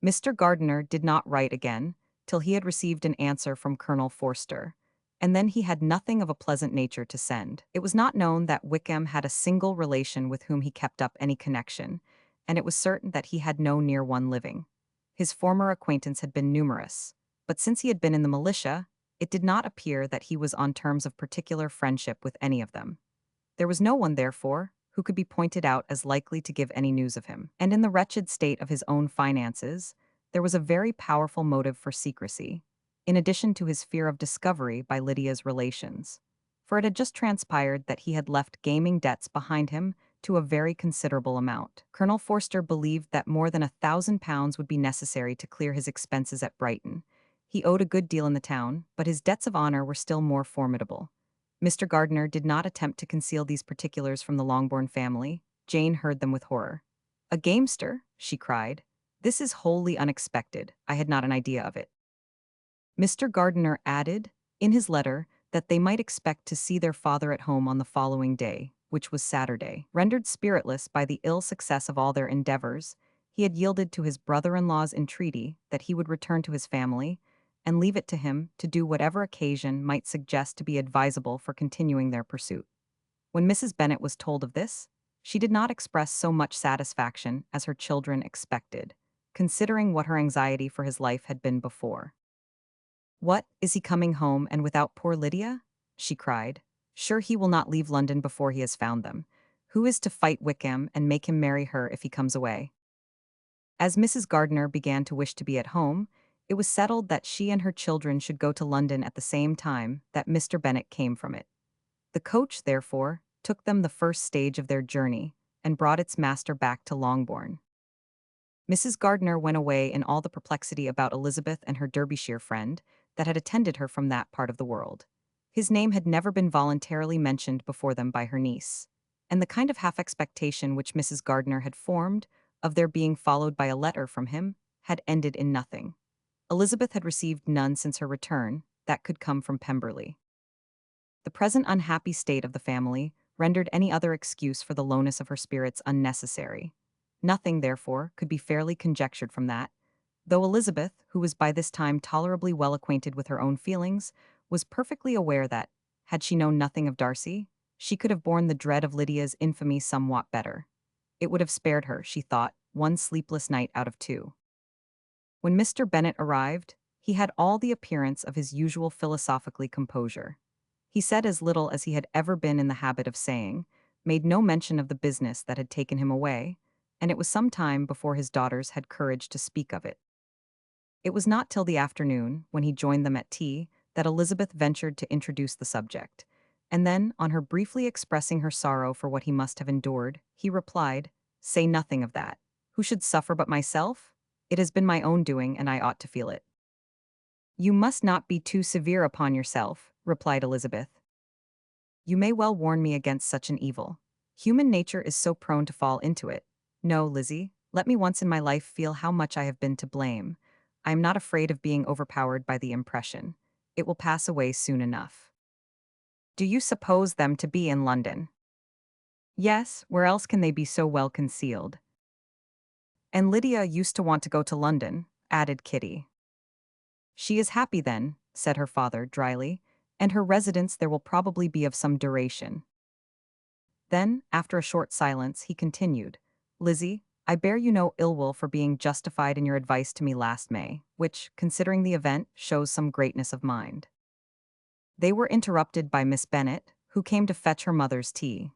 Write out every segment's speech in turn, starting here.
Mr. Gardiner did not write again till he had received an answer from Colonel Forster, and then he had nothing of a pleasant nature to send. It was not known that Wickham had a single relation with whom he kept up any connection, and it was certain that he had no near one living. His former acquaintance had been numerous, but since he had been in the militia, it did not appear that he was on terms of particular friendship with any of them. There was no one, therefore, who could be pointed out as likely to give any news of him. And in the wretched state of his own finances, there was a very powerful motive for secrecy, in addition to his fear of discovery by Lydia's relations. For it had just transpired that he had left gaming debts behind him to a very considerable amount. Colonel Forster believed that more than £1,000 would be necessary to clear his expenses at Brighton. He owed a good deal in the town, but his debts of honor were still more formidable. Mr. Gardiner did not attempt to conceal these particulars from the Longbourn family. Jane heard them with horror. "A gamester?" she cried. "This is wholly unexpected. I had not an idea of it." Mr. Gardiner added, in his letter, that they might expect to see their father at home on the following day, which was Saturday. Rendered spiritless by the ill success of all their endeavors, he had yielded to his brother-in-law's entreaty that he would return to his family, and leave it to him to do whatever occasion might suggest to be advisable for continuing their pursuit. When Mrs. Bennet was told of this, she did not express so much satisfaction as her children expected, considering what her anxiety for his life had been before. "What, is he coming home and without poor Lydia?" she cried. "Sure he will not leave London before he has found them. Who is to fight Wickham and make him marry her if he comes away?" As Mrs. Gardiner began to wish to be at home, it was settled that she and her children should go to London at the same time that Mr. Bennet came from it. The coach, therefore, took them the first stage of their journey, and brought its master back to Longbourn. Mrs. Gardiner went away in all the perplexity about Elizabeth and her Derbyshire friend that had attended her from that part of the world. His name had never been voluntarily mentioned before them by her niece, and the kind of half-expectation which Mrs. Gardiner had formed of their being followed by a letter from him had ended in nothing. Elizabeth had received none since her return that could come from Pemberley. The present unhappy state of the family rendered any other excuse for the lowness of her spirits unnecessary. Nothing, therefore, could be fairly conjectured from that, though Elizabeth, who was by this time tolerably well acquainted with her own feelings, was perfectly aware that, had she known nothing of Darcy, she could have borne the dread of Lydia's infamy somewhat better. It would have spared her, she thought, one sleepless night out of two. When Mr. Bennet arrived, he had all the appearance of his usual philosophically composure. He said as little as he had ever been in the habit of saying, made no mention of the business that had taken him away, and it was some time before his daughters had courage to speak of it. It was not till the afternoon, when he joined them at tea, that Elizabeth ventured to introduce the subject, and then, on her briefly expressing her sorrow for what he must have endured, he replied, "Say nothing of that. Who should suffer but myself? It has been my own doing, and I ought to feel it." "You must not be too severe upon yourself," replied Elizabeth. "You may well warn me against such an evil. Human nature is so prone to fall into it. No, Lizzie, let me once in my life feel how much I have been to blame. I am not afraid of being overpowered by the impression. It will pass away soon enough." "Do you suppose them to be in London?" "Yes, where else can they be so well concealed?" "And Lydia used to want to go to London," added Kitty. "She is happy then," said her father dryly, "and her residence there will probably be of some duration." Then, after a short silence, he continued, "Lizzie, I bear you no ill will for being justified in your advice to me last May, which, considering the event, shows some greatness of mind." They were interrupted by Miss Bennet, who came to fetch her mother's tea.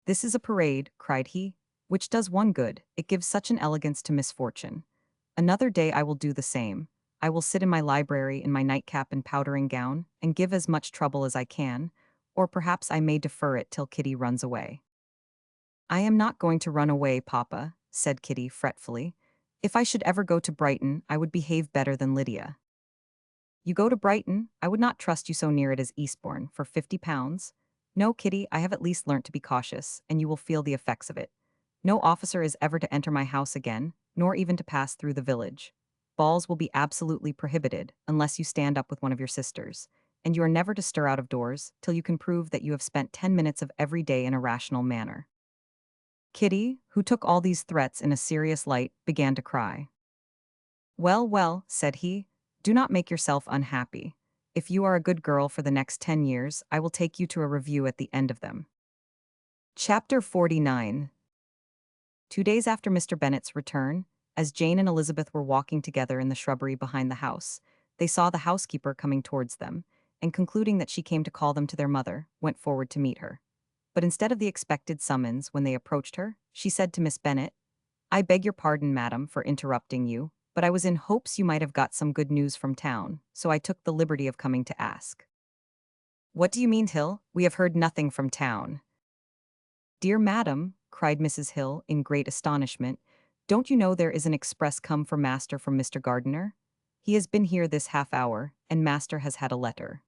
"This is a parade," cried he, "which does one good, it gives such an elegance to misfortune. Another day I will do the same. I will sit in my library in my nightcap and powdering gown, and give as much trouble as I can, or perhaps I may defer it till Kitty runs away." "I am not going to run away, papa," said Kitty fretfully. "If I should ever go to Brighton, I would behave better than Lydia." "You go to Brighton? I would not trust you so near it as Eastbourne, for £50. No, Kitty, I have at least learnt to be cautious, and you will feel the effects of it. No officer is ever to enter my house again, nor even to pass through the village. Balls will be absolutely prohibited, unless you stand up with one of your sisters, and you are never to stir out of doors, till you can prove that you have spent 10 minutes of every day in a rational manner." Kitty, who took all these threats in a serious light, began to cry. Well, well, said he, do not make yourself unhappy. If you are a good girl for the next 10 years, I will take you to a review at the end of them. Chapter 49. 2 days after Mr. Bennet's return, as Jane and Elizabeth were walking together in the shrubbery behind the house, they saw the housekeeper coming towards them, and concluding that she came to call them to their mother, went forward to meet her. But instead of the expected summons when they approached her, she said to Miss Bennet, I beg your pardon, madam, for interrupting you, but I was in hopes you might have got some good news from town, so I took the liberty of coming to ask. What do you mean, Hill? We have heard nothing from town. Dear madam, cried Mrs. Hill in great astonishment, don't you know there is an express come for master from Mr. Gardiner? He has been here this half hour, and master has had a letter.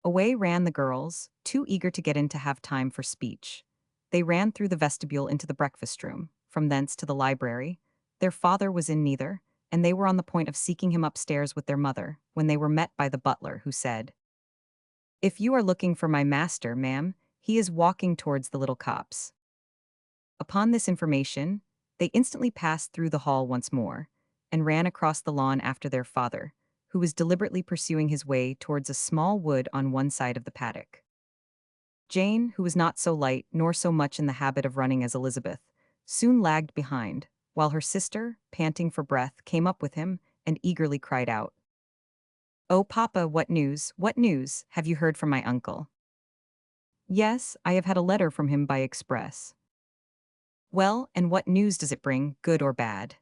Away ran the girls, too eager to get in to have time for speech. They ran through the vestibule into the breakfast room, from thence to the library. Their father was in neither, and they were on the point of seeking him upstairs with their mother, when they were met by the butler, who said, If you are looking for my master, ma'am, he is walking towards the little copse. Upon this information, they instantly passed through the hall once more, and ran across the lawn after their father, who was deliberately pursuing his way towards a small wood on one side of the paddock. Jane, who was not so light nor so much in the habit of running as Elizabeth, soon lagged behind, while her sister, panting for breath, came up with him and eagerly cried out, Oh, papa, what news? What news? Have you heard from my uncle? Yes, I have had a letter from him by express. Well, and what news does it bring, good or bad?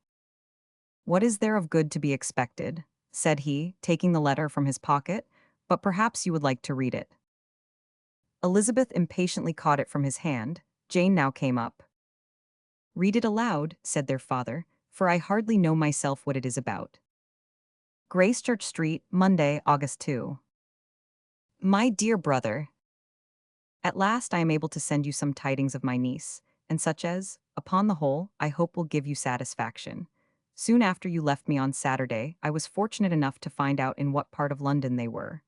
What is there of good to be expected? Said he, taking the letter from his pocket, but perhaps you would like to read it. Elizabeth impatiently caught it from his hand. Jane now came up. Read it aloud, said their father, for I hardly know myself what it is about. Gracechurch Street, Monday, August 2. My dear brother, at last I am able to send you some tidings of my niece, and such as, upon the whole, I hope will give you satisfaction. Soon after you left me on Saturday, I was fortunate enough to find out in what part of London they were.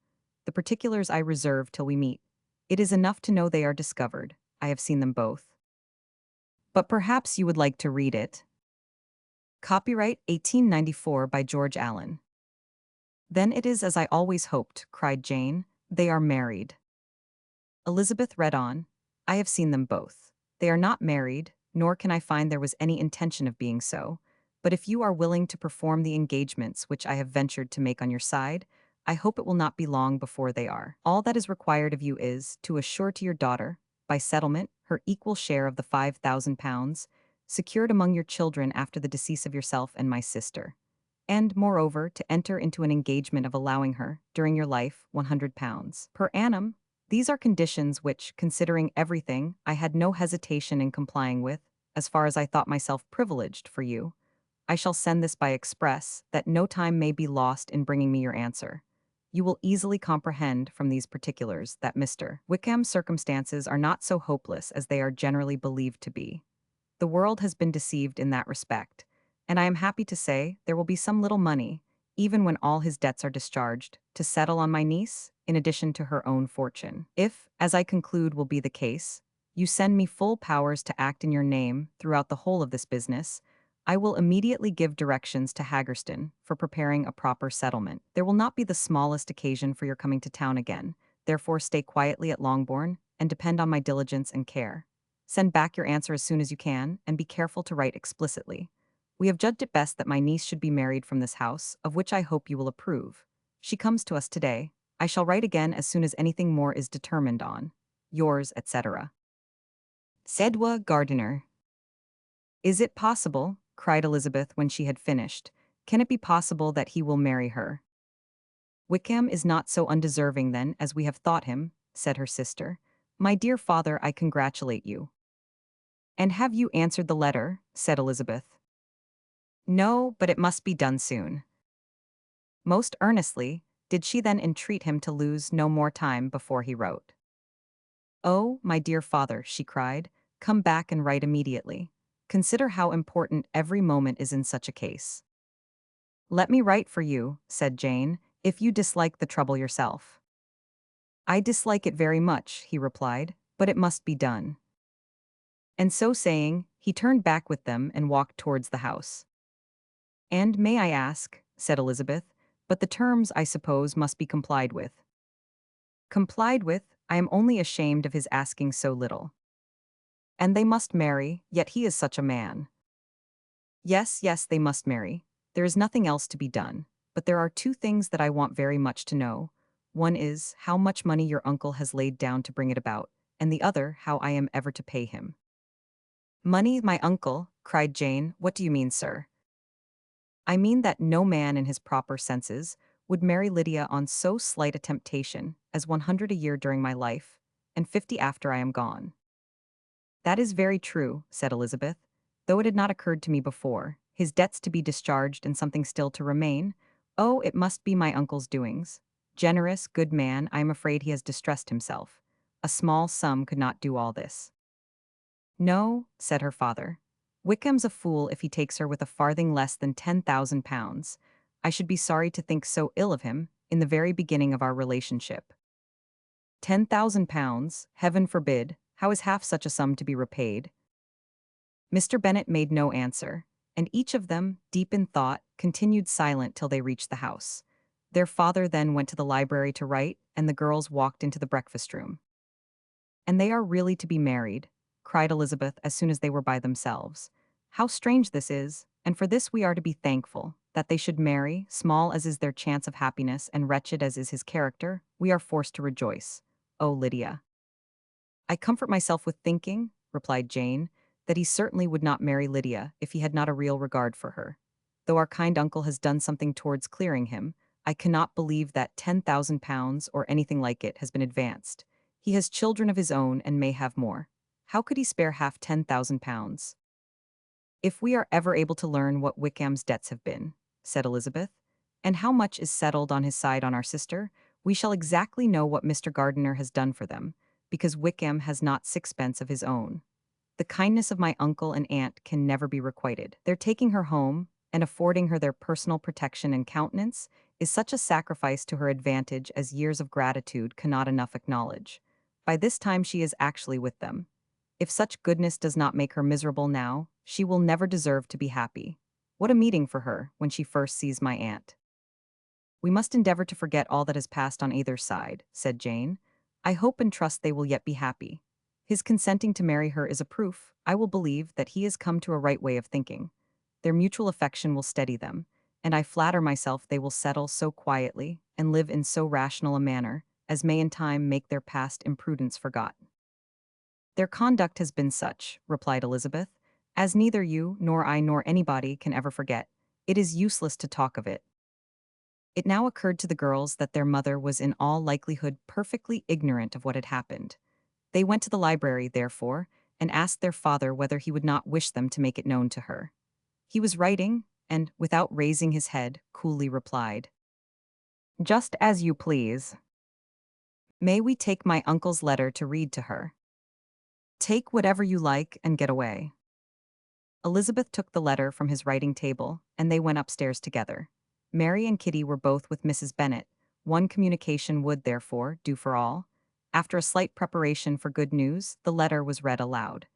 The particulars I reserve till we meet. It is enough to know they are discovered. I have seen them both. But perhaps you would like to read it. Copyright 1894 by George Allen. Then it is as I always hoped, cried Jane. They are married. Elizabeth read on. I have seen them both. They are not married, nor can I find there was any intention of being so. But if you are willing to perform the engagements which I have ventured to make on your side, I hope it will not be long before they are. All that is required of you is to assure to your daughter, by settlement, her equal share of the £5,000, secured among your children after the decease of yourself and my sister. And, moreover, to enter into an engagement of allowing her, during your life, £100 per annum. These are conditions which, considering everything, I had no hesitation in complying with, as far as I thought myself privileged for you. I shall send this by express, that no time may be lost in bringing me your answer. You will easily comprehend from these particulars that Mr. Wickham's circumstances are not so hopeless as they are generally believed to be. The world has been deceived in that respect, and I am happy to say there will be some little money, even when all his debts are discharged, to settle on my niece, in addition to her own fortune. If, as I conclude will be the case, you send me full powers to act in your name throughout the whole of this business, I will immediately give directions to Haggerston for preparing a proper settlement. There will not be the smallest occasion for your coming to town again, therefore stay quietly at Longbourn, and depend on my diligence and care. Send back your answer as soon as you can, and be careful to write explicitly. We have judged it best that my niece should be married from this house, of which I hope you will approve. She comes to us today. I shall write again as soon as anything more is determined on. Yours, etc. Sedwa Gardiner. Is it possible, cried Elizabeth when she had finished, can it be possible that he will marry her? Wickham is not so undeserving then as we have thought him, said her sister. My dear father, I congratulate you. And have you answered the letter? Said Elizabeth. No, but it must be done soon. Most earnestly, did she then entreat him to lose no more time before he wrote. Oh, my dear father, she cried, come back and write immediately. Consider how important every moment is in such a case. Let me write for you, said Jane, if you dislike the trouble yourself. I dislike it very much, he replied, but it must be done. And so saying, he turned back with them and walked towards the house. And may I ask, said Elizabeth, but the terms, I suppose, must be complied with. Complied with, I am only ashamed of his asking so little. And they must marry, yet he is such a man. Yes, yes, they must marry. There is nothing else to be done. But there are two things that I want very much to know. One is how much money your uncle has laid down to bring it about, and the other how I am ever to pay him. Money, my uncle, cried Jane, what do you mean, sir? I mean that no man in his proper senses would marry Lydia on so slight a temptation as 100 a year during my life, and 50 after I am gone. That is very true, said Elizabeth, though it had not occurred to me before, his debts to be discharged and something still to remain. Oh, it must be my uncle's doings. Generous, good man, I am afraid he has distressed himself. A small sum could not do all this. No, said her father. Wickham's a fool if he takes her with a farthing less than £10,000. I should be sorry to think so ill of him in the very beginning of our relationship. £10,000, heaven forbid, how is half such a sum to be repaid? Mr. Bennet made no answer, and each of them, deep in thought, continued silent till they reached the house. Their father then went to the library to write, and the girls walked into the breakfast room. And they are really to be married, cried Elizabeth as soon as they were by themselves. How strange this is, and for this we are to be thankful, that they should marry, small as is their chance of happiness and wretched as is his character, we are forced to rejoice. Oh, Lydia. I comfort myself with thinking, replied Jane, that he certainly would not marry Lydia if he had not a real regard for her. Though our kind uncle has done something towards clearing him, I cannot believe that £10,000 or anything like it has been advanced. He has children of his own and may have more. How could he spare half £10,000? If we are ever able to learn what Wickham's debts have been, said Elizabeth, and how much is settled on his side on our sister, we shall exactly know what Mr. Gardiner has done for them, because Wickham has not sixpence of his own. The kindness of my uncle and aunt can never be requited. Their taking her home, and affording her their personal protection and countenance, is such a sacrifice to her advantage as years of gratitude cannot enough acknowledge. By this time she is actually with them. If such goodness does not make her miserable now, she will never deserve to be happy. What a meeting for her, when she first sees my aunt. We must endeavor to forget all that has passed on either side, said Jane. I hope and trust they will yet be happy. His consenting to marry her is a proof, I will believe, that he has come to a right way of thinking. Their mutual affection will steady them, and I flatter myself they will settle so quietly, and live in so rational a manner, as may in time make their past imprudence forgot. Their conduct has been such, replied Elizabeth, as neither you, nor I, nor anybody can ever forget. It is useless to talk of it. It now occurred to the girls that their mother was in all likelihood perfectly ignorant of what had happened. They went to the library, therefore, and asked their father whether he would not wish them to make it known to her. He was writing, and, without raising his head, coolly replied, "Just as you please. May we take my uncle's letter to read to her? Take whatever you like and get away." Elizabeth took the letter from his writing table, and they went upstairs together. Mary and Kitty were both with Mrs. Bennet. One communication would, therefore, do for all. After a slight preparation for good news, the letter was read aloud.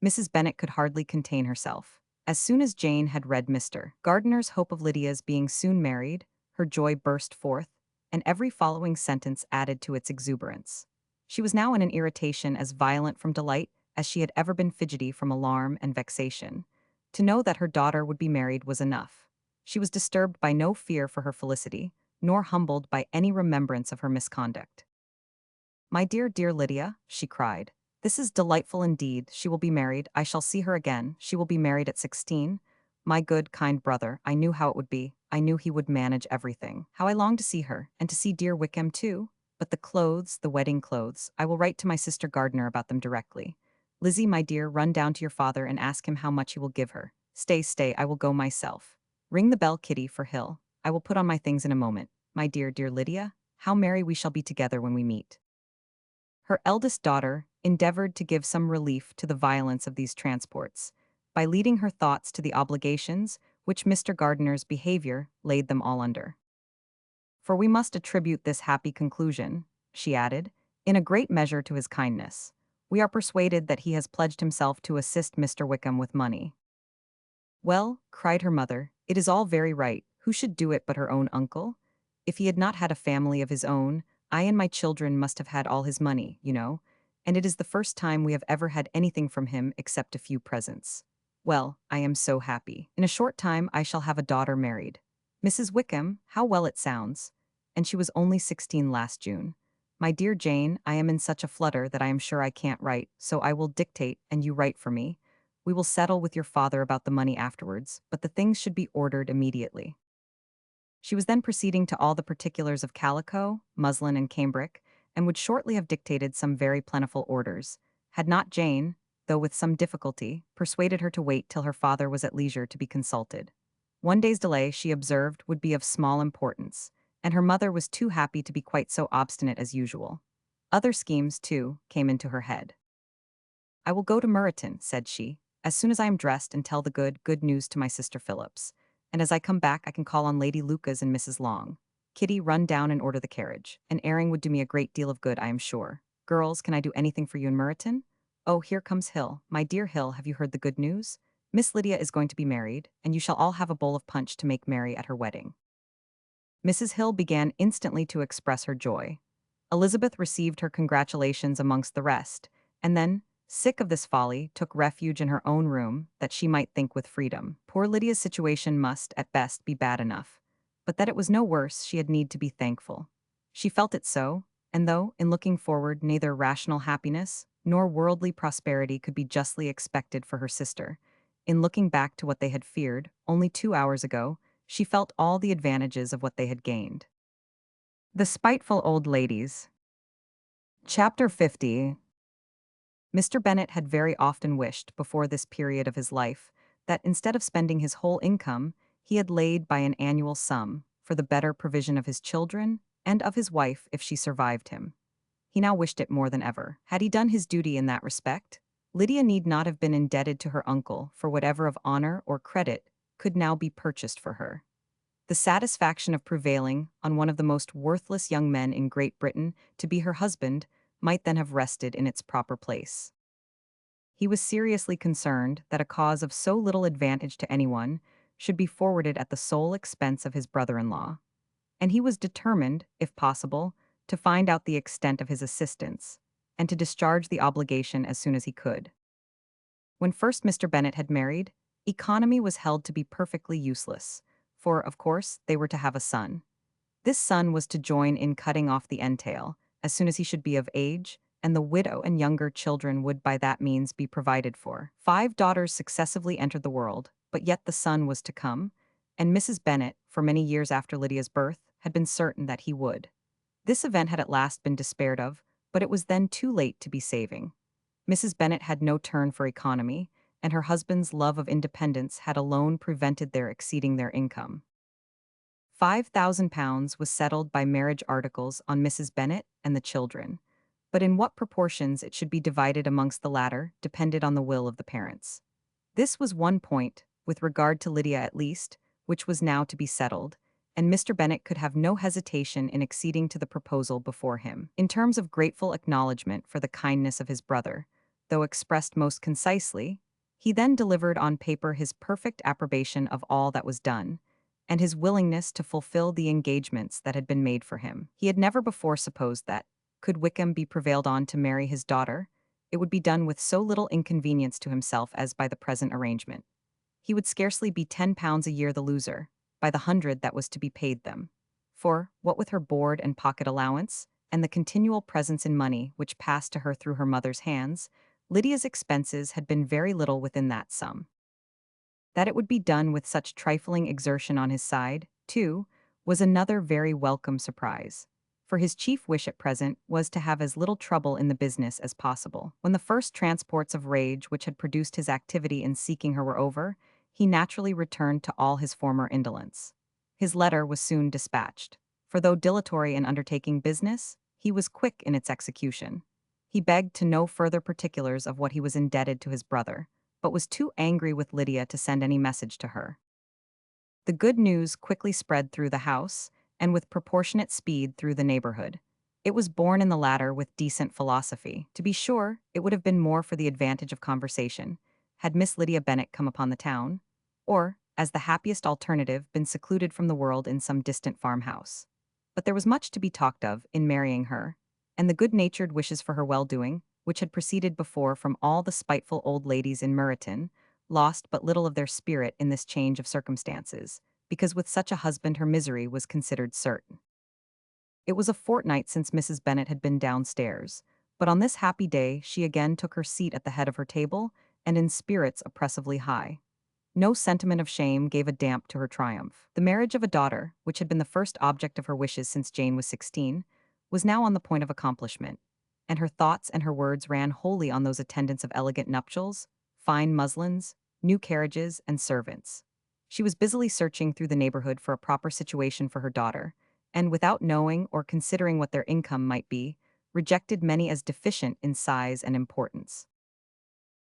Mrs. Bennet could hardly contain herself. As soon as Jane had read Mr. Gardiner's hope of Lydia's being soon married, her joy burst forth, and every following sentence added to its exuberance. She was now in an irritation as violent from delight as she had ever been fidgety from alarm and vexation. To know that her daughter would be married was enough. She was disturbed by no fear for her felicity, nor humbled by any remembrance of her misconduct. "My dear, dear Lydia," she cried, "this is delightful indeed. She will be married. I shall see her again. She will be married at 16. My good, kind brother, I knew how it would be. I knew he would manage everything. How I long to see her, and to see dear Wickham too. But the clothes, the wedding clothes, I will write to my sister Gardiner about them directly. Lizzie, my dear, run down to your father and ask him how much he will give her. Stay, stay, I will go myself. Ring the bell, Kitty, for Hill. I will put on my things in a moment. My dear, dear Lydia, how merry we shall be together when we meet." Her eldest daughter endeavored to give some relief to the violence of these transports, by leading her thoughts to the obligations which Mr. Gardiner's behavior laid them all under. "For we must attribute this happy conclusion," she added, "in a great measure to his kindness. We are persuaded that he has pledged himself to assist Mr. Wickham with money." "Well," cried her mother, It is all very right. Who should do it but her own uncle? If he had not had a family of his own, I and my children must have had all his money, and it is the first time we have ever had anything from him except a few presents. Well, I am so happy. In a short time I shall have a daughter married. Mrs. Wickham, how well it sounds. And she was only 16 last June. My dear Jane, I am in such a flutter that I am sure I can't write, so I will dictate and you write for me. We will settle with your father about the money afterwards, but the things should be ordered immediately. She was then proceeding to all the particulars of calico, muslin, and cambric, and would shortly have dictated some very plentiful orders, had not Jane, though with some difficulty, persuaded her to wait till her father was at leisure to be consulted. One day's delay, she observed, would be of small importance, and her mother was too happy to be quite so obstinate as usual. Other schemes, too, came into her head. "I will go to Meryton," said she, "as soon as I am dressed and tell the good news to my sister Phillips. And as I come back I can call on Lady Lucas and Mrs. Long. Kitty, run down and order the carriage. An airing would do me a great deal of good, I am sure. Girls, can I do anything for you in Meryton? Oh, here comes Hill. My dear Hill, have you heard the good news? Miss Lydia is going to be married, and you shall all have a bowl of punch to make merry at her wedding." Mrs. Hill began instantly to express her joy. Elizabeth received her congratulations amongst the rest, and then, sick of this folly, took refuge in her own room, that she might think with freedom. Poor Lydia's situation must, at best, be bad enough, but that it was no worse, she had need to be thankful. She felt it so, and though, in looking forward, neither rational happiness nor worldly prosperity could be justly expected for her sister, in looking back to what they had feared, only 2 hours ago, she felt all the advantages of what they had gained. The spiteful old ladies. Chapter 50. Mr. Bennet had very often wished, before this period of his life, that instead of spending his whole income, he had laid by an annual sum for the better provision of his children and of his wife if she survived him. He now wished it more than ever. Had he done his duty in that respect, Lydia need not have been indebted to her uncle for whatever of honor or credit could now be purchased for her. The satisfaction of prevailing on one of the most worthless young men in Great Britain to be her husband might then have rested in its proper place. He was seriously concerned that a cause of so little advantage to anyone should be forwarded at the sole expense of his brother-in-law, and he was determined, if possible, to find out the extent of his assistance, and to discharge the obligation as soon as he could. When first Mr. Bennet had married, economy was held to be perfectly useless, for, of course, they were to have a son. This son was to join in cutting off the entail, as soon as he should be of age, and the widow and younger children would by that means be provided for. 5 daughters successively entered the world, but yet the son was to come, and Mrs. Bennet, for many years after Lydia's birth, had been certain that he would. This event had at last been despaired of, but it was then too late to be saving. Mrs. Bennet had no turn for economy, and her husband's love of independence had alone prevented their exceeding their income. £5,000 was settled by marriage articles on Mrs. Bennet and the children, but in what proportions it should be divided amongst the latter depended on the will of the parents. This was one point, with regard to Lydia at least, which was now to be settled, and Mr. Bennet could have no hesitation in acceding to the proposal before him. In terms of grateful acknowledgment for the kindness of his brother, though expressed most concisely, he then delivered on paper his perfect approbation of all that was done, and his willingness to fulfill the engagements that had been made for him. He had never before supposed that, could Wickham be prevailed on to marry his daughter, it would be done with so little inconvenience to himself as by the present arrangement. He would scarcely be £10 a year the loser, by the 100 that was to be paid them. For, what with her board and pocket allowance, and the continual presents in money which passed to her through her mother's hands, Lydia's expenses had been very little within that sum. That it would be done with such trifling exertion on his side, too, was another very welcome surprise, for his chief wish at present was to have as little trouble in the business as possible. When the first transports of rage which had produced his activity in seeking her were over, he naturally returned to all his former indolence. His letter was soon dispatched, for though dilatory in undertaking business, he was quick in its execution. He begged to know further particulars of what he was indebted to his brother, but was too angry with Lydia to send any message to her. The good news quickly spread through the house, and with proportionate speed through the neighborhood. It was borne in the latter with decent philosophy. To be sure, it would have been more for the advantage of conversation, had Miss Lydia Bennet come upon the town, or, as the happiest alternative, been secluded from the world in some distant farmhouse. But there was much to be talked of in marrying her, and the good-natured wishes for her well-doing, which had proceeded before from all the spiteful old ladies in Meryton, lost but little of their spirit in this change of circumstances, because with such a husband her misery was considered certain. It was a fortnight since Mrs. Bennet had been downstairs, but on this happy day she again took her seat at the head of her table, and in spirits oppressively high. No sentiment of shame gave a damp to her triumph. The marriage of a daughter, which had been the first object of her wishes since Jane was 16, was now on the point of accomplishment, and her thoughts and her words ran wholly on those attendants of elegant nuptials, fine muslins, new carriages, and servants. She was busily searching through the neighborhood for a proper situation for her daughter, and without knowing or considering what their income might be, rejected many as deficient in size and importance.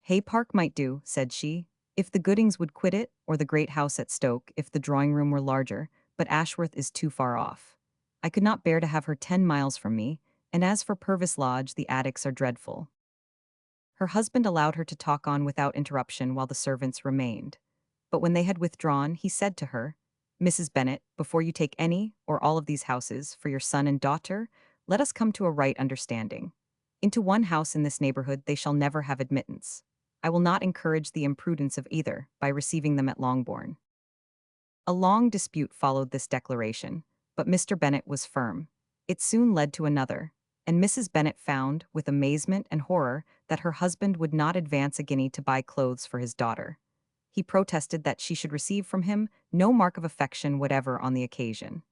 Hay Park might do, said she, if the Goodings would quit it, or the great house at Stoke if the drawing-room were larger, but Ashworth is too far off. I could not bear to have her 10 miles from me, and as for Purvis Lodge, the attics are dreadful. Her husband allowed her to talk on without interruption while the servants remained. But when they had withdrawn, he said to her, Mrs. Bennet, before you take any or all of these houses for your son and daughter, let us come to a right understanding. Into one house in this neighborhood they shall never have admittance. I will not encourage the imprudence of either by receiving them at Longbourn. A long dispute followed this declaration, but Mr. Bennet was firm. It soon led to another, and Mrs. Bennet found, with amazement and horror, that her husband would not advance a guinea to buy clothes for his daughter. He protested that she should receive from him no mark of affection whatever on the occasion.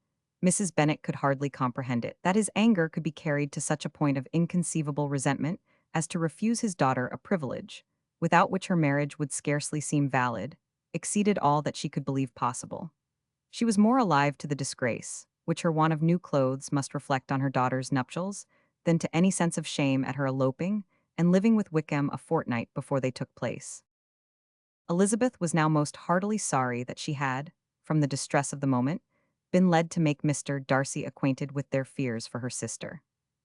Mrs. Bennet could hardly comprehend it, that his anger could be carried to such a point of inconceivable resentment as to refuse his daughter a privilege, without which her marriage would scarcely seem valid, exceeded all that she could believe possible. She was more alive to the disgrace, which her want of new clothes must reflect on her daughter's nuptials, than to any sense of shame at her eloping and living with Wickham a fortnight before they took place. Elizabeth was now most heartily sorry that she had, from the distress of the moment, been led to make Mr. Darcy acquainted with their fears for her sister.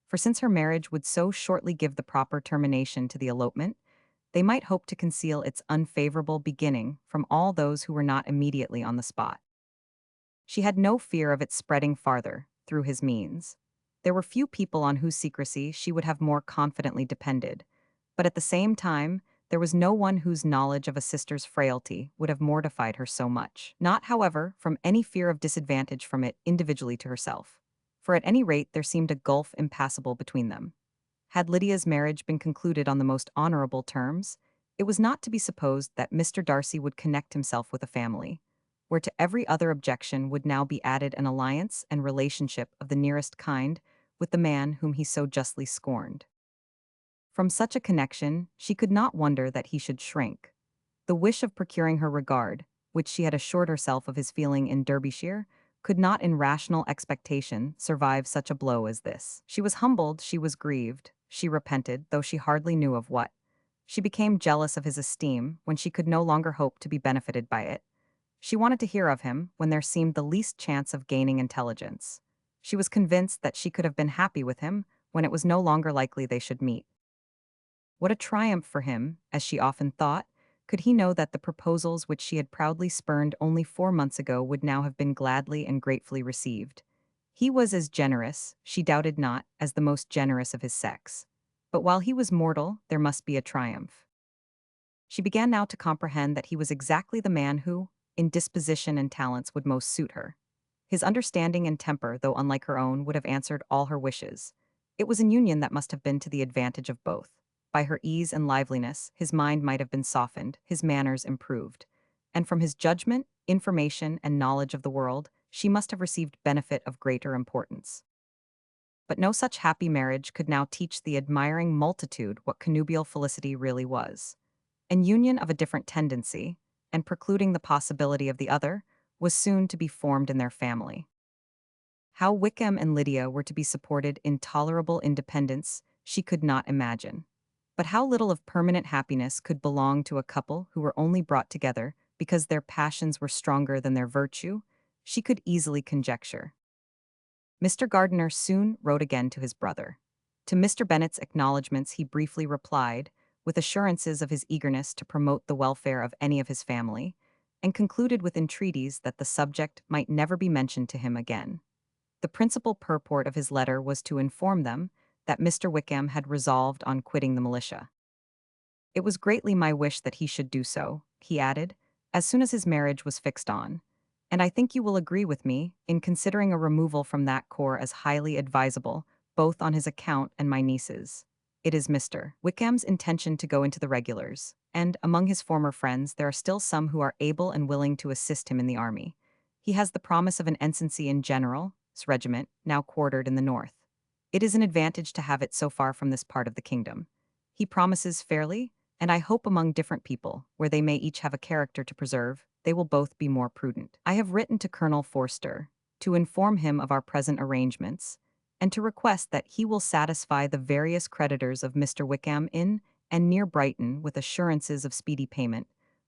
For since her marriage would so shortly give the proper termination to the elopement, they might hope to conceal its unfavorable beginning from all those who were not immediately on the spot. She had no fear of its spreading farther, through his means. There were few people on whose secrecy she would have more confidently depended, but at the same time, there was no one whose knowledge of a sister's frailty would have mortified her so much, not, however, from any fear of disadvantage from it individually to herself, for at any rate there seemed a gulf impassable between them. Had Lydia's marriage been concluded on the most honorable terms, it was not to be supposed that Mr. Darcy would connect himself with a family, where to every other objection would now be added an alliance and relationship of the nearest kind with the man whom he so justly scorned. From such a connection, she could not wonder that he should shrink. The wish of procuring her regard, which she had assured herself of his feeling in Derbyshire, could not in rational expectation survive such a blow as this. She was humbled, she was grieved, she repented, though she hardly knew of what. She became jealous of his esteem when she could no longer hope to be benefited by it. She wanted to hear of him when there seemed the least chance of gaining intelligence. She was convinced that she could have been happy with him when it was no longer likely they should meet. What a triumph for him, as she often thought, could he know that the proposals which she had proudly spurned only 4 months ago would now have been gladly and gratefully received. He was as generous, she doubted not, as the most generous of his sex. But while he was mortal, there must be a triumph. She began now to comprehend that he was exactly the man who, in disposition and talents, would most suit her. His understanding and temper, though unlike her own, would have answered all her wishes. It was an union that must have been to the advantage of both. By her ease and liveliness, his mind might have been softened, his manners improved, and from his judgment, information, and knowledge of the world, she must have received benefit of greater importance. But no such happy marriage could now teach the admiring multitude what connubial felicity really was. An union of a different tendency, and precluding the possibility of the other, was soon to be formed in their family. How Wickham and Lydia were to be supported in tolerable independence, she could not imagine. But how little of permanent happiness could belong to a couple who were only brought together because their passions were stronger than their virtue, she could easily conjecture. Mr. Gardiner soon wrote again to his brother. To Mr. Bennet's acknowledgments he briefly replied, with assurances of his eagerness to promote the welfare of any of his family, and concluded with entreaties that the subject might never be mentioned to him again. The principal purport of his letter was to inform them that Mr. Wickham had resolved on quitting the militia. It was greatly my wish that he should do so, he added, as soon as his marriage was fixed on, and I think you will agree with me in considering a removal from that corps as highly advisable, both on his account and my niece's. It is Mr. Wickham's intention to go into the regulars, and among his former friends there are still some who are able and willing to assist him in the army. He has the promise of an ensigncy in General's regiment, now quartered in the north. It is an advantage to have it so far from this part of the kingdom. He promises fairly, and I hope among different people, where they may each have a character to preserve, they will both be more prudent. I have written to Colonel Forster to inform him of our present arrangements, and to request that he will satisfy the various creditors of Mr. Wickham in and near Brighton with assurances of speedy payment,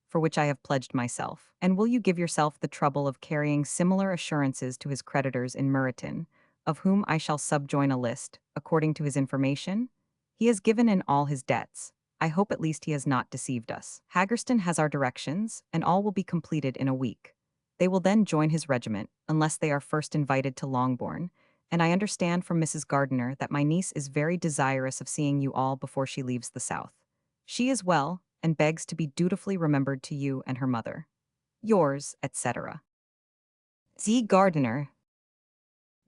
for which I have pledged myself. And will you give yourself the trouble of carrying similar assurances to his creditors in Meryton, of whom I shall subjoin a list, according to his information? He has given in all his debts. I hope at least he has not deceived us. Haggerston has our directions, and all will be completed in a week. They will then join his regiment, unless they are first invited to Longbourn, and I understand from Mrs. Gardiner that my niece is very desirous of seeing you all before she leaves the South. She is well, and begs to be dutifully remembered to you and her mother. Yours, etc. Z. Gardiner.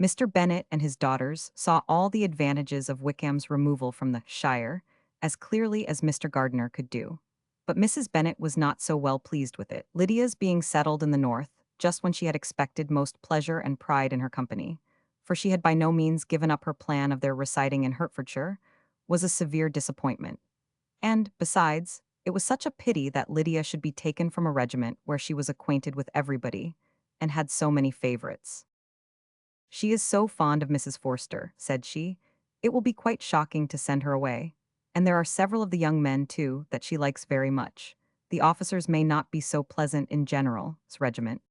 Mr. Bennet and his daughters saw all the advantages of Wickham's removal from the shire as clearly as Mr. Gardiner could do. But Mrs. Bennet was not so well pleased with it. Lydia's being settled in the north, just when she had expected most pleasure and pride in her company, for she had by no means given up her plan of their residing in Hertfordshire, was a severe disappointment. And, besides, it was such a pity that Lydia should be taken from a regiment where she was acquainted with everybody, and had so many favorites. She is so fond of Mrs. Forster, said she. It will be quite shocking to send her away. And there are several of the young men, too, that she likes very much. The officers may not be so pleasant in General's regiment.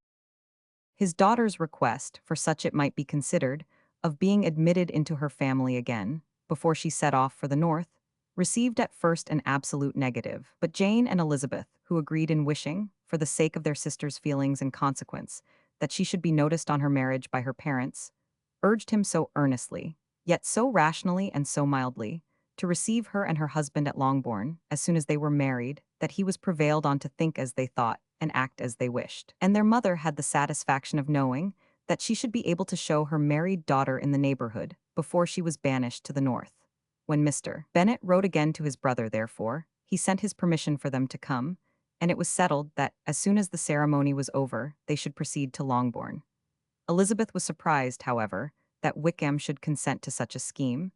His daughter's request, for such it might be considered, of being admitted into her family again, before she set off for the north, received at first an absolute negative. But Jane and Elizabeth, who agreed in wishing, for the sake of their sister's feelings and consequence, that she should be noticed on her marriage by her parents, urged him so earnestly, yet so rationally and so mildly, to receive her and her husband at Longbourn, as soon as they were married, that he was prevailed on to think as they thought, and act as they wished. And their mother had the satisfaction of knowing that she should be able to show her married daughter in the neighborhood, before she was banished to the north. When Mr. Bennet wrote again to his brother, therefore, he sent his permission for them to come, and it was settled that, as soon as the ceremony was over, they should proceed to Longbourn. Elizabeth was surprised, however, that Wickham should consent to such a scheme,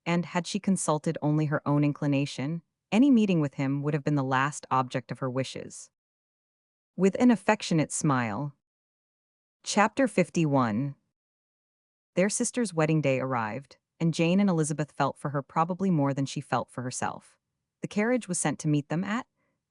and had she consulted only her own inclination, any meeting with him would have been the last object of her wishes. With an affectionate smile. Chapter 51. Their sister's wedding day arrived, and Jane and Elizabeth felt for her probably more than she felt for herself. The carriage was sent to meet them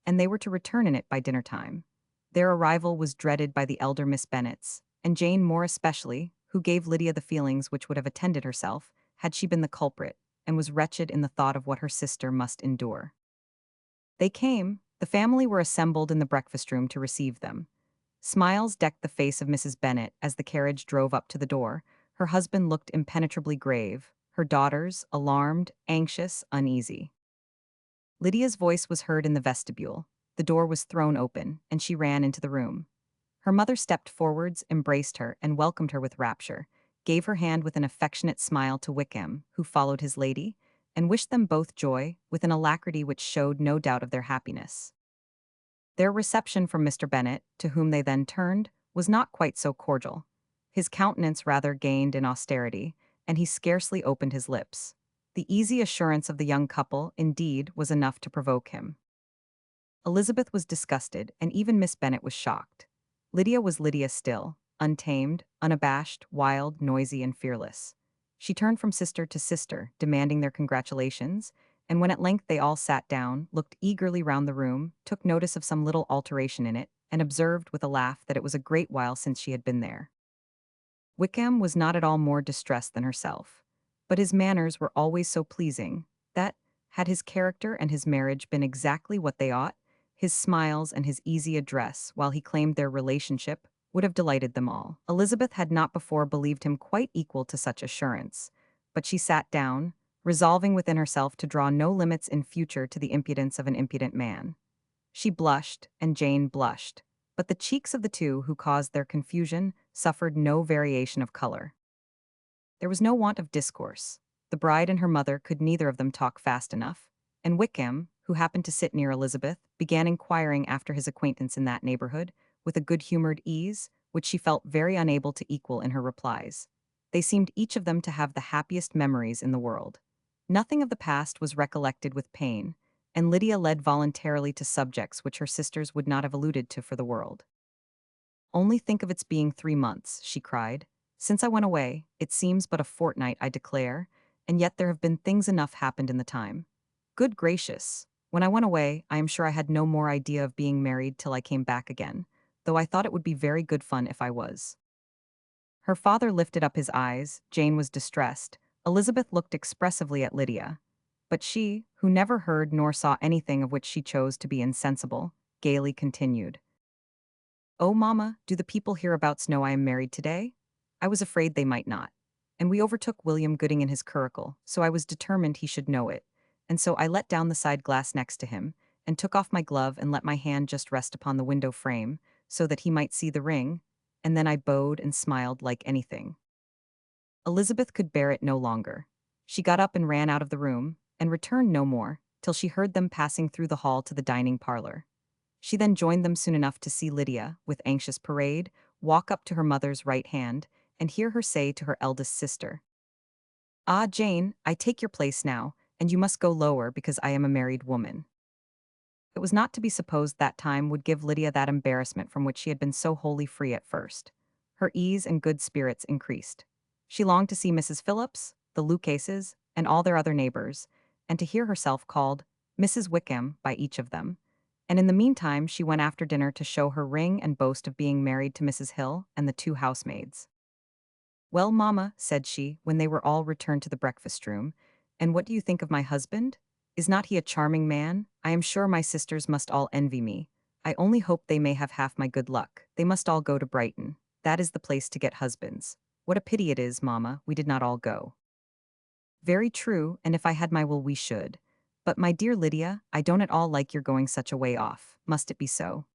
and they were to return in it by dinner time. Their arrival was dreaded by the elder Miss Bennets, and Jane more especially, who gave Lydia the feelings which would have attended herself, had she been the culprit, and was wretched in the thought of what her sister must endure. They came. The family were assembled in the breakfast room to receive them. Smiles decked the face of Mrs. Bennet as the carriage drove up to the door. Her husband looked impenetrably grave, her daughters alarmed, anxious, uneasy. Lydia's voice was heard in the vestibule. The door was thrown open, and she ran into the room. Her mother stepped forwards, embraced her, and welcomed her with rapture, gave her hand with an affectionate smile to Wickham, who followed his lady, and wished them both joy, with an alacrity which showed no doubt of their happiness. Their reception from Mr. Bennet, to whom they then turned, was not quite so cordial. His countenance rather gained in austerity, and he scarcely opened his lips. The easy assurance of the young couple, indeed, was enough to provoke him. Elizabeth was disgusted, and even Miss Bennet was shocked. Lydia was Lydia still, untamed, unabashed, wild, noisy, and fearless. She turned from sister to sister, demanding their congratulations, and when at length they all sat down, looked eagerly round the room, took notice of some little alteration in it, and observed with a laugh that it was a great while since she had been there. Wickham was not at all more distressed than herself, but his manners were always so pleasing that, had his character and his marriage been exactly what they ought, His smiles and his easy address, while he claimed their relationship, would have delighted them all. Elizabeth had not before believed him quite equal to such assurance, but she sat down, resolving within herself to draw no limits in future to the impudence of an impudent man. She blushed, and Jane blushed, but the cheeks of the two who caused their confusion suffered no variation of color. There was no want of discourse. The bride and her mother could neither of them talk fast enough, and Wickham, who happened to sit near Elizabeth, began inquiring after his acquaintance in that neighborhood, with a good-humored ease, which she felt very unable to equal in her replies. They seemed each of them to have the happiest memories in the world. Nothing of the past was recollected with pain, and Lydia led voluntarily to subjects which her sisters would not have alluded to for the world. "Only think of its being 3 months," she cried. "Since I went away, it seems but a fortnight, I declare, and yet there have been things enough happened in the time. Good gracious! When I went away, I am sure I had no more idea of being married till I came back again, though I thought it would be very good fun if I was." Her father lifted up his eyes, Jane was distressed, Elizabeth looked expressively at Lydia. But she, who never heard nor saw anything of which she chose to be insensible, gaily continued. "Oh, mamma, do the people hereabouts know I am married today? I was afraid they might not. And we overtook William Gooding in his curricle, so I was determined he should know it. And so I let down the side glass next to him, and took off my glove and let my hand just rest upon the window frame, so that he might see the ring, and then I bowed and smiled like anything." Elizabeth could bear it no longer. She got up and ran out of the room, and returned no more, till she heard them passing through the hall to the dining parlor. She then joined them soon enough to see Lydia, with anxious parade, walk up to her mother's right hand, and hear her say to her eldest sister, "Ah, Jane, I take your place now, and you must go lower because I am a married woman." It was not to be supposed that time would give Lydia that embarrassment from which she had been so wholly free at first. Her ease and good spirits increased. She longed to see Mrs. Phillips, the Lucases, and all their other neighbors, and to hear herself called Mrs. Wickham by each of them. And in the meantime she went after dinner to show her ring and boast of being married to Mrs. Hill and the two housemaids. "Well, mamma," said she, when they were all returned to the breakfast-room, "and what do you think of my husband? Is not he a charming man? I am sure my sisters must all envy me. I only hope they may have half my good luck. They must all go to Brighton. That is the place to get husbands. What a pity it is, mamma, we did not all go." "Very true, and if I had my will we should. But, my dear Lydia, I don't at all like your going such a way off. Must it be so?"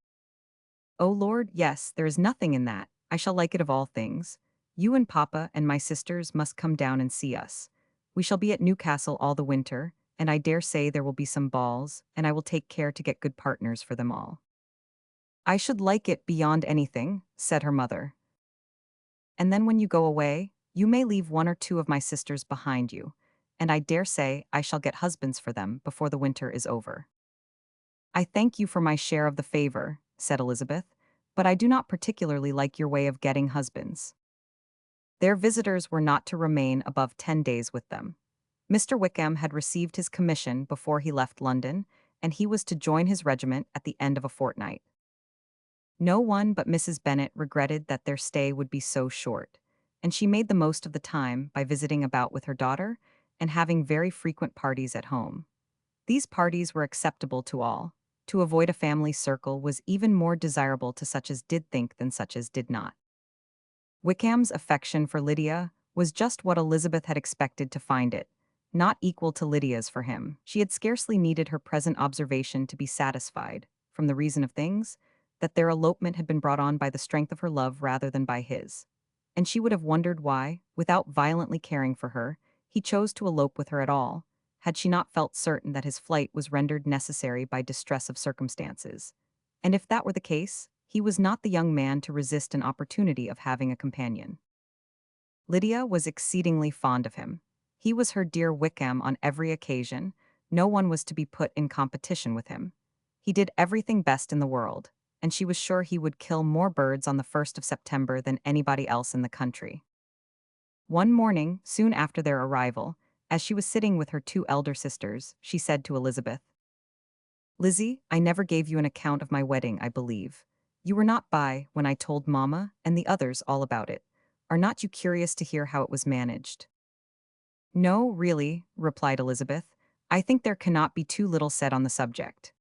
"Oh Lord, yes, there is nothing in that. I shall like it of all things. You and papa and my sisters must come down and see us. We shall be at Newcastle all the winter, and I dare say there will be some balls, and I will take care to get good partners for them all." "I should like it beyond anything," said her mother. "And then when you go away, you may leave one or two of my sisters behind you, and I dare say I shall get husbands for them before the winter is over." "I thank you for my share of the favor," said Elizabeth, "but I do not particularly like your way of getting husbands." Their visitors were not to remain above 10 days with them. Mr. Wickham had received his commission before he left London, and he was to join his regiment at the end of a fortnight. No one but Mrs. Bennet regretted that their stay would be so short, and she made the most of the time by visiting about with her daughter and having very frequent parties at home. These parties were acceptable to all. To avoid a family circle was even more desirable to such as did think than such as did not. Wickham's affection for Lydia was just what Elizabeth had expected to find it, not equal to Lydia's for him. She had scarcely needed her present observation to be satisfied, from the reason of things, that their elopement had been brought on by the strength of her love rather than by his. And she would have wondered why, without violently caring for her, he chose to elope with her at all, had she not felt certain that his flight was rendered necessary by distress of circumstances. And if that were the case, he was not the young man to resist an opportunity of having a companion. Lydia was exceedingly fond of him. He was her dear Wickham on every occasion. No one was to be put in competition with him. He did everything best in the world, and she was sure he would kill more birds on the 1st of September than anybody else in the country. One morning, soon after their arrival, as she was sitting with her two elder sisters, she said to Elizabeth, "Lizzie, I never gave you an account of my wedding, I believe. You were not by when I told Mamma and the others all about it. Are not you curious to hear how it was managed?" "No, really," replied Elizabeth. "I think there cannot be too little said on the subject."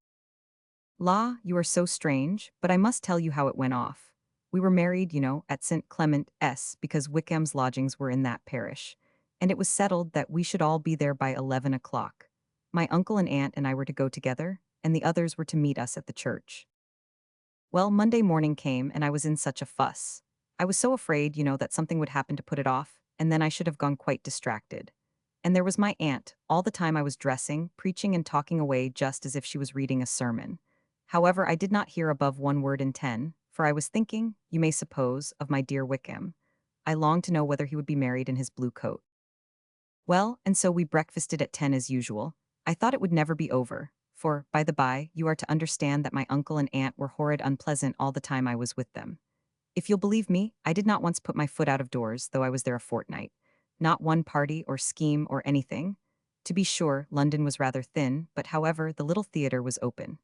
La, you are so strange, but I must tell you how it went off. We were married, at St. Clement S. because Wickham's lodgings were in that parish, and it was settled that we should all be there by 11 o'clock. My uncle and aunt and I were to go together, and the others were to meet us at the church. Well, Monday morning came, and I was in such a fuss. I was so afraid, that something would happen to put it off, and then I should have gone quite distracted. And there was my aunt, all the time I was dressing, preaching and talking away just as if she was reading a sermon. However, I did not hear above 1 word in 10, for I was thinking, you may suppose, of my dear Wickham. I longed to know whether he would be married in his blue coat. Well, and so we breakfasted at 10 as usual. I thought it would never be over, for, by the by, you are to understand that my uncle and aunt were horrid unpleasant all the time I was with them. If you'll believe me, I did not once put my foot out of doors, though I was there a fortnight. Not one party or scheme or anything. To be sure, London was rather thin, but however, the little theatre was open.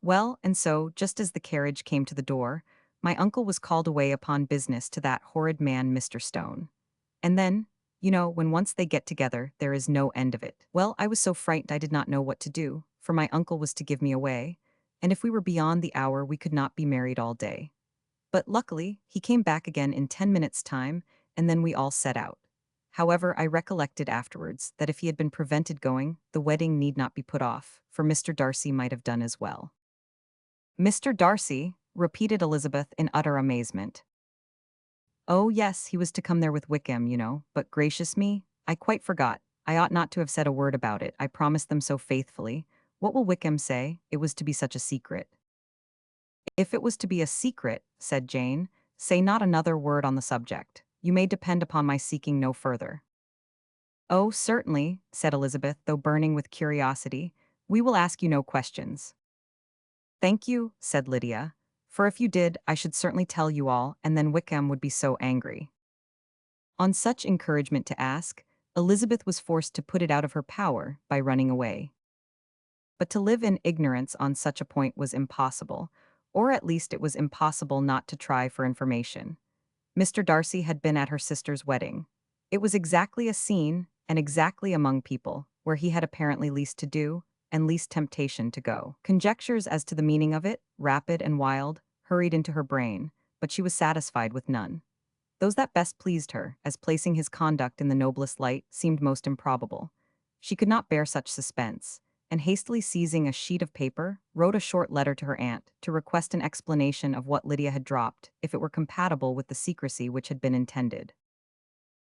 Well, and so, just as the carriage came to the door, my uncle was called away upon business to that horrid man, Mr. Stone. And then, when once they get together, there is no end of it. Well, I was so frightened I did not know what to do, for my uncle was to give me away, and if we were beyond the hour, we could not be married all day. But luckily, he came back again in 10 minutes' time, and then we all set out. However, I recollected afterwards that if he had been prevented going, the wedding need not be put off, for Mr. Darcy might have done as well. Mr. Darcy, repeated Elizabeth in utter amazement. Oh, yes, he was to come there with Wickham, but gracious me, I quite forgot. I ought not to have said a word about it. I promised them so faithfully. What will Wickham say? It was to be such a secret. If it was to be a secret, said Jane, say not another word on the subject. You may depend upon my seeking no further. Oh, certainly, said Elizabeth, though burning with curiosity. We will ask you no questions. Thank you, said Lydia. For if you did, I should certainly tell you all, and then Wickham would be so angry. On such encouragement to ask, Elizabeth was forced to put it out of her power by running away. But to live in ignorance on such a point was impossible, or at least it was impossible not to try for information. Mr. Darcy had been at her sister's wedding. It was exactly a scene, and exactly among people, where he had apparently least to do, and least temptation to go. Conjectures as to the meaning of it, rapid and wild, hurried into her brain, but she was satisfied with none. Those that best pleased her, as placing his conduct in the noblest light, seemed most improbable. She could not bear such suspense, and hastily seizing a sheet of paper, wrote a short letter to her aunt to request an explanation of what Lydia had dropped, if it were compatible with the secrecy which had been intended.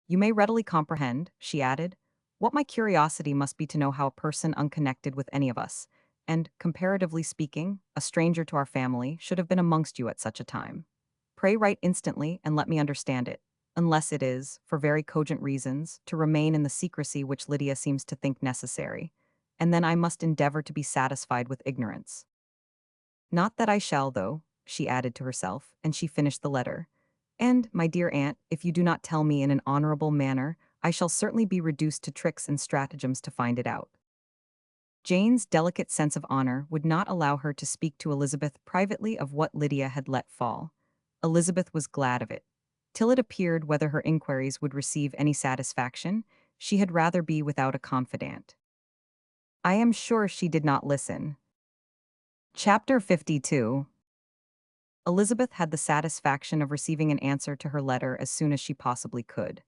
You may readily comprehend, she added, what my curiosity must be to know how a person unconnected with any of us, and, comparatively speaking, a stranger to our family, should have been amongst you at such a time. Pray write instantly and let me understand it, unless it is, for very cogent reasons, to remain in the secrecy which Lydia seems to think necessary, and then I must endeavor to be satisfied with ignorance. Not that I shall, though, she added to herself, and she finished the letter. And, my dear aunt, if you do not tell me in an honorable manner, I shall certainly be reduced to tricks and stratagems to find it out. Jane's delicate sense of honor would not allow her to speak to Elizabeth privately of what Lydia had let fall. Elizabeth was glad of it. Till it appeared whether her inquiries would receive any satisfaction, she had rather be without a confidant. I am sure she did not listen. Chapter 52. Elizabeth had the satisfaction of receiving an answer to her letter as soon as she possibly could.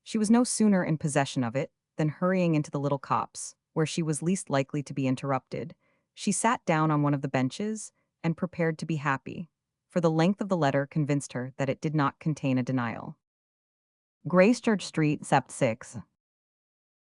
She was no sooner in possession of it than hurrying into the little copse, where she was least likely to be interrupted, she sat down on one of the benches and prepared to be happy, for the length of the letter convinced her that it did not contain a denial. Gracechurch Street, Sept. 6.